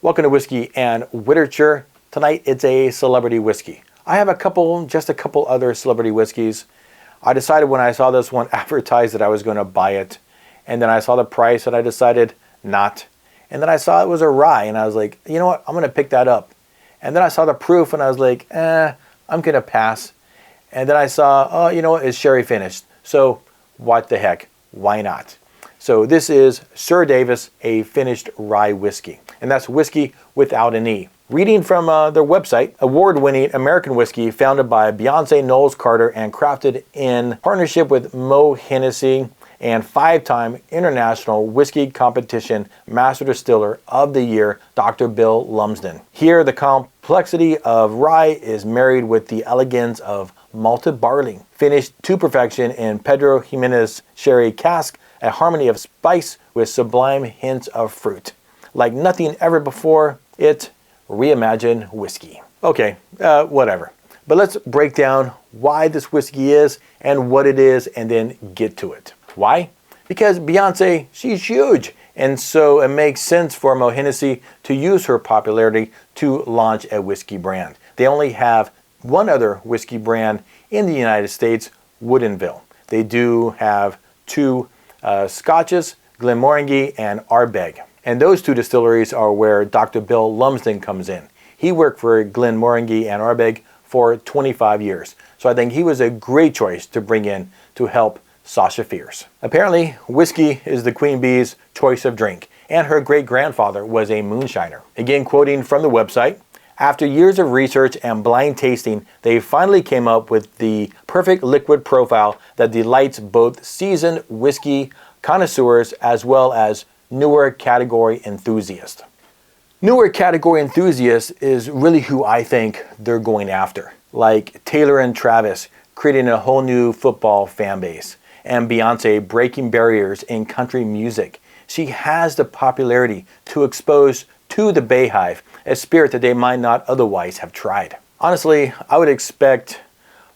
Welcome to Whiskey and Literature. Tonight it's a celebrity whiskey. I have just a couple other celebrity whiskeys. I decided when I saw this one advertised that I was going to buy it. And then I saw the price and I decided not. And then I saw it was a rye and I was like, you know what, I'm going to pick that up. And then I saw the proof and I was like, I'm going to pass. And then I saw, oh, you know what, it's sherry finished. So what the heck, why not? So this is SirDavis, a finished rye whiskey. And that's whiskey without an E. Reading from their website, award-winning American whiskey founded by Beyoncé Knowles Carter and crafted in partnership with Mo Hennessy and 5-time International Whiskey Competition Master Distiller of the Year, Dr. Bill Lumsden. Here, the complexity of rye is married with the elegance of malted barley, finished to perfection in Pedro Ximénez sherry cask, a harmony of spice with sublime hints of fruit. Like nothing ever before, it reimagined whiskey. Okay, whatever. But let's break down why this whiskey is and what it is and then get to it. Why? Because Beyoncé, she's huge. And so it makes sense for Mo Hennessy to use her popularity to launch a whiskey brand. They only have one other whiskey brand in the United States, Woodinville. They do have two scotches, Glenmorangie and Ardbeg. And those two distilleries are where Dr. Bill Lumsden comes in. He worked for Glenmorangie and Ardbeg for 25 years. So I think he was a great choice to bring in to help Sasha Fierce. Apparently, whiskey is the queen bee's choice of drink, and her great-grandfather was a moonshiner. Again, quoting from the website, after years of research and blind tasting, they finally came up with the perfect liquid profile that delights both seasoned whiskey connoisseurs as well as newer category enthusiasts. Newer category enthusiasts is really who I think they're going after, like Taylor and Travis creating a whole new football fan base, and Beyoncé breaking barriers in country music. She has the popularity to expose to the Bayhive a spirit that they might not otherwise have tried. Honestly, I would expect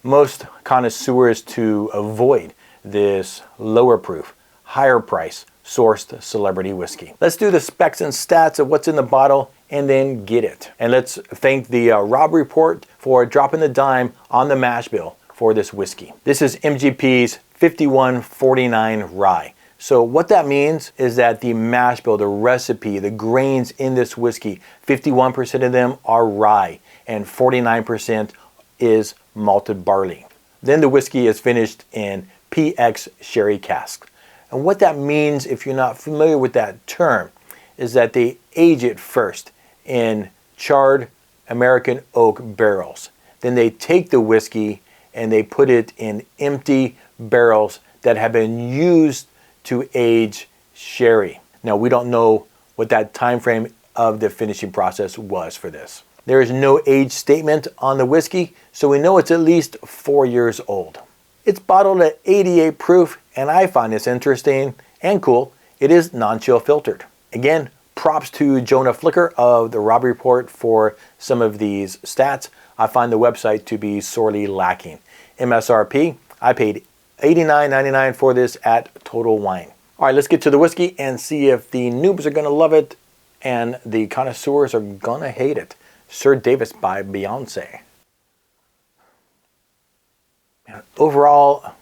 most connoisseurs to avoid this lower proof, higher price sourced celebrity whiskey. Let's do the specs and stats of what's in the bottle and then get it. And let's thank the Rob Report for dropping the dime on the mash bill for this whiskey. This is MGP's 5149 rye. So what that means is that the mash bill, the recipe, the grains in this whiskey, 51% of them are rye and 49% is malted barley. Then the whiskey is finished in PX sherry casks. And what that means, if you're not familiar with that term, is that they age it first in charred American oak barrels. Then they take the whiskey and they put it in empty barrels that have been used to age sherry. Now, we don't know what that time frame of the finishing process was for this. There is no age statement on the whiskey, so we know it's at least 4 years old. It's bottled at 88 proof, and I find this interesting and cool. It is non-chill filtered. Again, props to Jonah Flicker of the Rob Report for some of these stats. I find the website to be sorely lacking. MSRP, I paid $89.99 for this at Total Wine. All right, let's get to the whiskey and see if the noobs are going to love it and the connoisseurs are going to hate it. SirDavis by Beyoncé. Overall,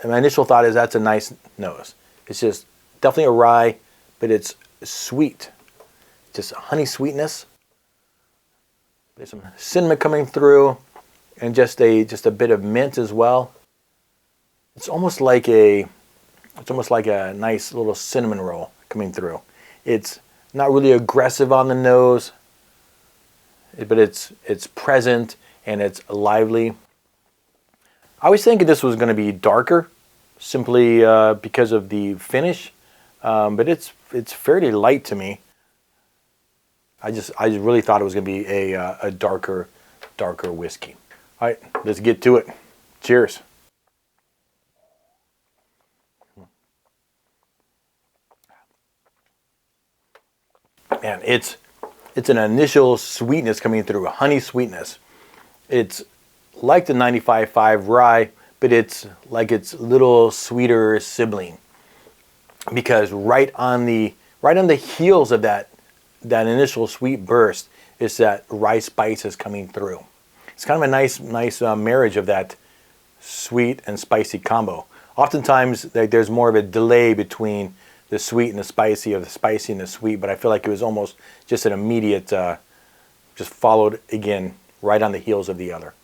my initial thought is that's a nice nose. It's just definitely a rye, but it's sweet. Just honey sweetness. There's some cinnamon coming through and just a bit of mint as well. It's almost like a nice little cinnamon roll coming through. It's not really aggressive on the nose, but it's present and it's lively. I was thinking this was going to be darker, simply because of the finish, but it's fairly light to me. I just really thought it was going to be a darker whiskey. All right, let's get to it. Cheers. Man, it's an initial sweetness coming through, a honey sweetness. It's like the 95.5 rye, but it's like its little sweeter sibling. Because right on the heels of that that initial sweet burst is that rye spices coming through. It's kind of a nice marriage of that sweet and spicy combo. Oftentimes there's more of a delay between the sweet and the spicy, or the spicy and the sweet, but I feel like it was almost just an immediate, just followed again right on the heels of the other.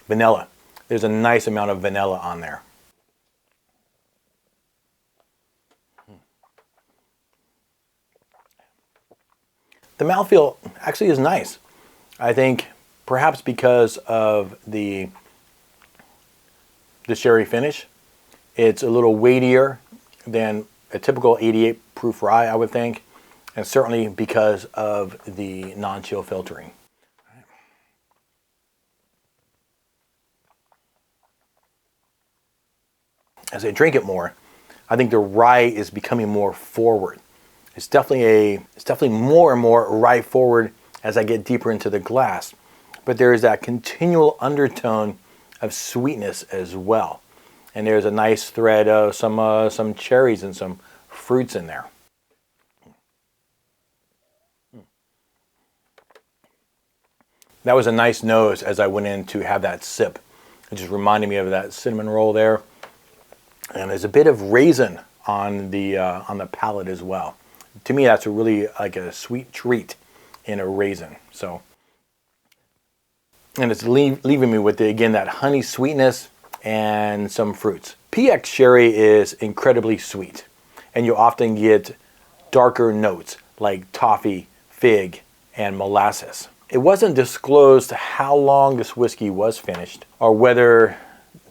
Vanilla. There's a nice amount of vanilla on there. The mouthfeel actually is nice. I think perhaps because of the sherry finish, it's a little weightier than a typical 88 proof rye, I would think, and certainly because of the non-chill filtering. As I drink it more, I think the rye is becoming more forward. It's definitely more and more rye forward as I get deeper into the glass. But there is that continual undertone of sweetness as well. And there's a nice thread of some cherries and some fruits in there. That was a nice nose as I went in to have that sip. It just reminded me of that cinnamon roll there. And there's a bit of raisin on the palate as well. To me, that's really like a sweet treat in a raisin. So, and it's leaving me with, again, that honey sweetness and some fruits. PX sherry is incredibly sweet, and you often get darker notes like toffee, fig, and molasses. It wasn't disclosed how long this whiskey was finished, or whether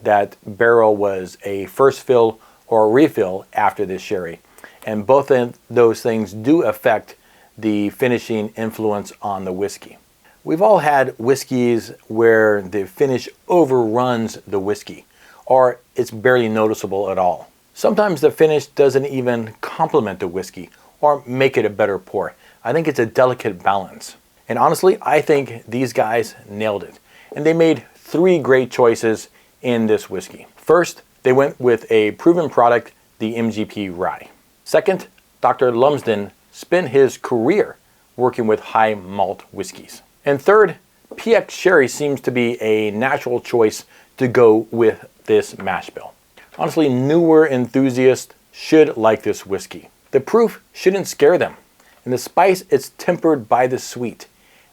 that barrel was a first fill or a refill after this sherry. And both of those things do affect the finishing influence on the whiskey. We've all had whiskeys where the finish overruns the whiskey, or it's barely noticeable at all. Sometimes the finish doesn't even complement the whiskey or make it a better pour. I think it's a delicate balance. And honestly, I think these guys nailed it. And they made three great choices in this whiskey. First, they went with a proven product, the MGP rye. Second, Dr. Lumsden spent his career working with high malt whiskeys. And third, PX sherry seems to be a natural choice to go with this mash bill. Honestly, newer enthusiasts should like this whiskey. The proof shouldn't scare them. And the spice is tempered by the sweet.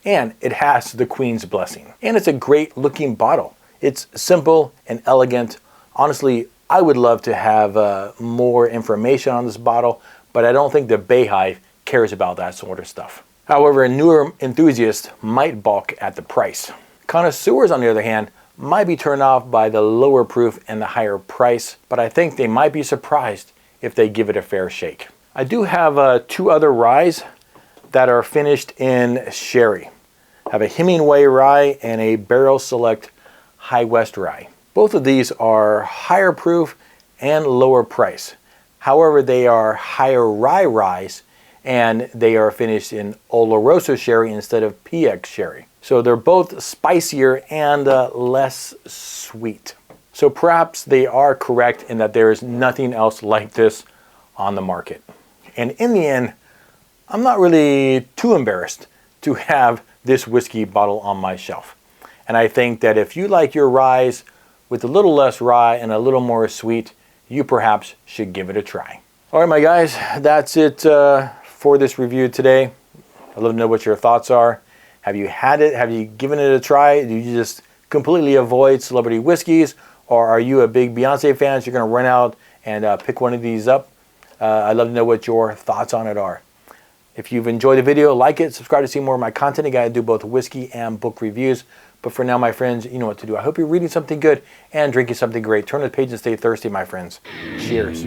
And it has the Queen's blessing. And it's a great looking bottle. It's simple and elegant. Honestly, I would love to have more information on this bottle, but I don't think the Bayhive cares about that sort of stuff. However, newer enthusiasts might balk at the price. Connoisseurs, on the other hand, might be turned off by the lower proof and the higher price, but I think they might be surprised if they give it a fair shake. I do have two other ryes that are finished in sherry. I have a Hemingway rye and a Barrel Select High West rye. Both of these are higher proof and lower price. However, they are higher rye ryes, and they are finished in Oloroso sherry instead of PX sherry. So they're both spicier and less sweet. So perhaps they are correct in that there is nothing else like this on the market. And in the end, I'm not really too embarrassed to have this whiskey bottle on my shelf. And I think that if you like your ryes with a little less rye and a little more sweet, you perhaps should give it a try. All right, my guys, that's it for this review today. I'd love to know what your thoughts are. Have you had it? Have you given it a try? Do you just completely avoid celebrity whiskeys? Or are you a big Beyoncé fan, so you're going to run out and pick one of these up? I'd love to know what your thoughts on it are. If you've enjoyed the video, like it, subscribe to see more of my content. Again, I do both whiskey and book reviews. But for now, my friends, you know what to do. I hope you're reading something good and drinking something great. Turn the page and stay thirsty, my friends. Cheers.